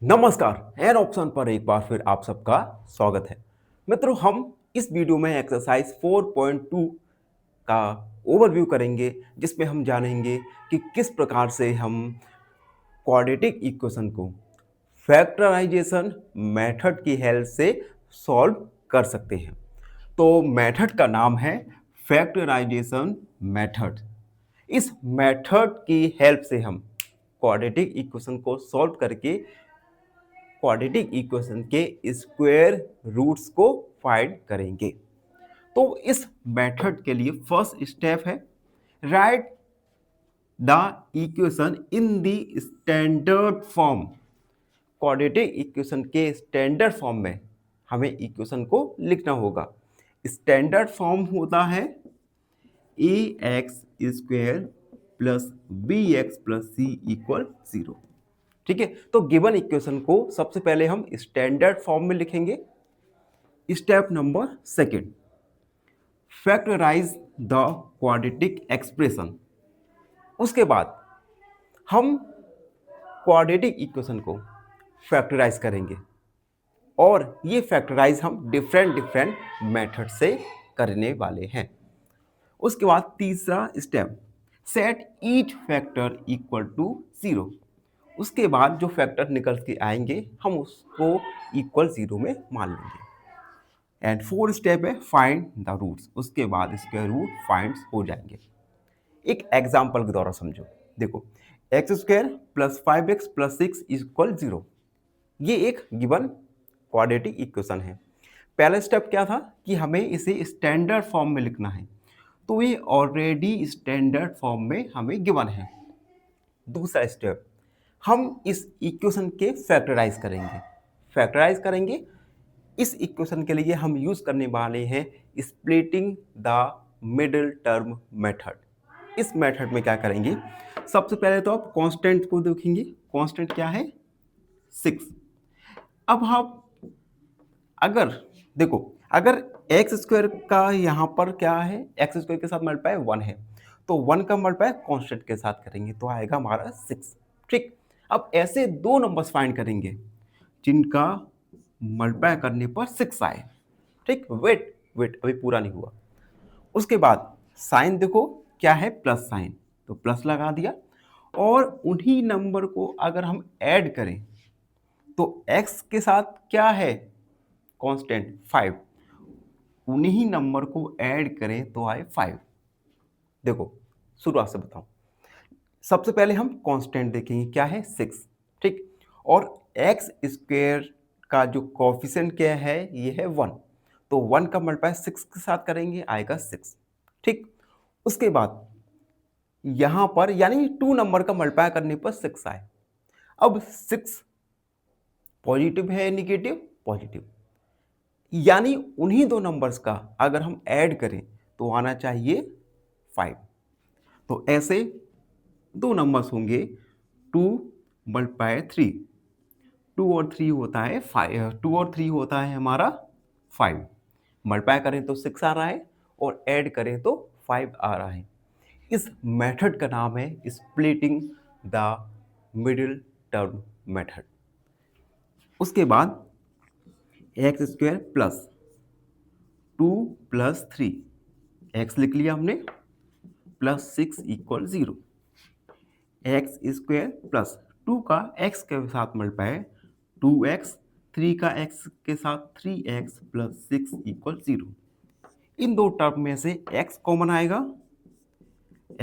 नमस्कार। An option पर एक बार फिर आप सबका स्वागत है। मित्रों, हम इस वीडियो में एक्सरसाइज 4.2 का ओवरव्यू करेंगे, जिसमें हम जानेंगे कि किस प्रकार से हम क्वाड्रेटिक इक्वेशन को फैक्टराइजेशन मेथड की हेल्प से सॉल्व कर सकते हैं। तो मेथड का नाम है फैक्टराइजेशन मेथड। इस मेथड की हेल्प से हम क्वाड्रेटिक इक्वेशन को सॉल्व करके क्वाड्रेटिक इक्वेशन के स्क्वायर रूट्स को फाइंड करेंगे। तो इस मेथड के लिए फर्स्ट स्टेप है right the equation in the standard form. Quadratic equation के स्टैंडर्ड फॉर्म में हमें इक्वेशन को लिखना होगा। स्टैंडर्ड फॉर्म होता है a x square plus b x plus c equal 0। ठीक है, तो गिवन इक्वेशन को सबसे पहले हम स्टैंडर्ड फॉर्म में लिखेंगे। Step number second, factorize the quadratic expression. उसके बाद हम क्वाड्रेटिक इक्वेशन को फैक्टराइज करेंगे और ये फैक्टराइज हम डिफरेंट मेथड से करने वाले हैं। उसके बाद तीसरा step, set each factor equal to 0। उसके बाद जो फैक्टर निकल के आएंगे हम उसको इक्वल 0 में मान लेंगे। एंड फोर्थ स्टेप है फाइंड द रूट्स। उसके बाद स्क्वायर रूट फाइंड हो जाएंगे। एक एग्जाम्पल के द्वारा समझो। देखो, x square plus 5x plus 6 equal 0। ये एक गिवन क्वाड्रेटिक इक्वेशन है। पहला स्टेप क्या था कि हमें इसे स्टैंडर्ड फॉर्म में लिखना है, तो ये ऑलरेडी स्टैंडर्ड फॉर्म में हमें गिवन है। दूसरा स्टेप, हम इस इक्वेशन के फैक्टराइज करेंगे। इस इक्वेशन के लिए हम यूज करने वाले हैं splitting the middle term method. इस मेथड में क्या करेंगे, सबसे पहले तो आप कांस्टेंट को देखेंगे। कांस्टेंट क्या है, 6। अब हम अगर देखो, अगर एक्स स्क्वायर का यहाँ पर क्या है, एक्स स्क्वायर के साथ मल्टीप्लाई 1 है, तो 1 का मल्टीप्लाई कांस्टेंट के साथ करेंगे तो आएगा हमारा 6। ठीक, अब ऐसे दो नंबर्स फाइंड करेंगे जिनका मल्टीप्लाई करने पर 6 आए। ठीक, वेट वेट अभी पूरा नहीं हुआ। उसके बाद साइन देखो क्या है, प्लस साइन, तो प्लस लगा दिया। और उन्हीं नंबर को अगर हम ऐड करें तो x के साथ क्या है, कांस्टेंट 5, उन्हीं नंबर को ऐड करें तो आए 5। देखो, शुरुआत से बताऊं। सबसे पहले हम कांस्टेंट देखेंगे, क्या है 6। ठीक, और एक्स स्क्वायर का जो कोफिशिएंट क्या है, ये है 1, तो 1 का मल्टीप्लाई 6 के साथ करेंगे आएगा 6। ठीक, उसके बाद यहां पर यानी 2 नंबर का मल्टीप्लाई करने पर 6 आए। अब 6 पॉजिटिव है निगेटिव, पॉजिटिव, यानी उन्हीं दो नंबर्स का अगर हम ऐड करें तो आना चाहिए 5। तो ऐसे दो नंबर्स होंगे 2 मल्टीप्लाई 3, 2 और 3 होता है 5, 2 और 3 होता है हमारा 5। मल्टीप्लाई करें तो 6 आ रहा है और ऐड करें तो 5 आ रहा है। इस मेथड का नाम है splitting the middle term method. उसके बाद x square plus 2 plus 3, x लिख लिया हमने, plus 6 equal 0। X square plus 2 का एक्स के साथ मल्टीप्लाई 2x, 3 का x के साथ 3x प्लस 6 इक्वल 0। इन दो टर्म में से x कॉमन आएगा,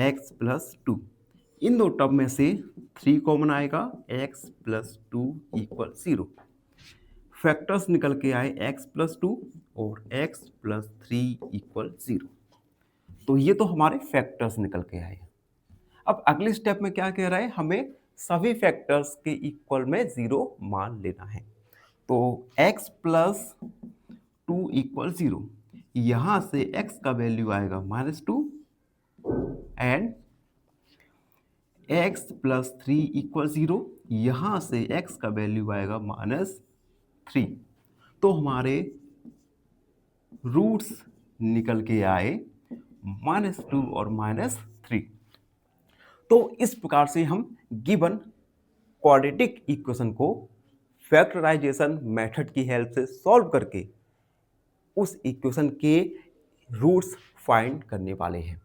x प्लस 2। इन दो टर्म में से 3 कॉमन आएगा, x प्लस 2 इक्वल 0। फैक्टर्स निकल के आए x प्लस 2 और x प्लस 3 इक्वल 0। तो ये तो हमारे फैक्टर्स निकल के आए। अब अगले स्टेप में क्या कह रहा है, हमें सभी फैक्टर्स के इक्वल में 0 मान लेना है। तो x प्लस 2 इक्वल 0, यहां से x का वैल्यू आएगा -2 एंड x प्लस 3 इक्वल 0, यहां से x का वैल्यू आएगा -3। तो हमारे रूट्स निकल के आए -2 और -3। तो इस प्रकार से हम गिवन क्वाड्रेटिक इक्वेशन को फैक्टराइजेशन मेथड की हेल्प से सॉल्व करके उस इक्वेशन के रूट्स फाइंड करने वाले हैं।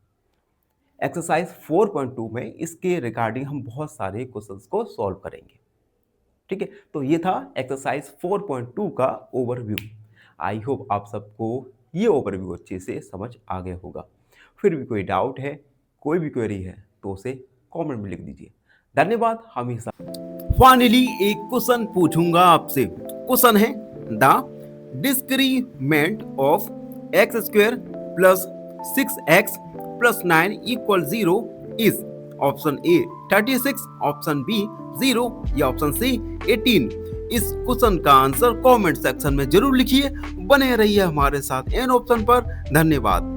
एक्सरसाइज 4.2 में इसके रिगार्डिंग हम बहुत सारे क्वेश्चंस को सॉल्व करेंगे। ठीक है, तो ये था एक्सरसाइज 4.2 का ओवरव्यू। आई होप आप सबको ये ओवरव्यू अच्छे से समझ आ गया होगा। फिर भी कोई डाउट है, कोई भी क्वेरी है तो उसे कमेंट में लिख दीजिए। धन्यवाद। हमेशा फाइनली एक क्वेश्चन पूछूंगा आपसे। क्वेश्चन है the discriminant of x² plus 6x plus 9 equal 0 is option A 36, option B 0 या ऑप्शन सी 18। इस क्वेश्चन का आंसर कमेंट सेक्शन में जरूर लिखिए। बने रहिए हमारे साथ एन ऑप्शन पर। धन्यवाद।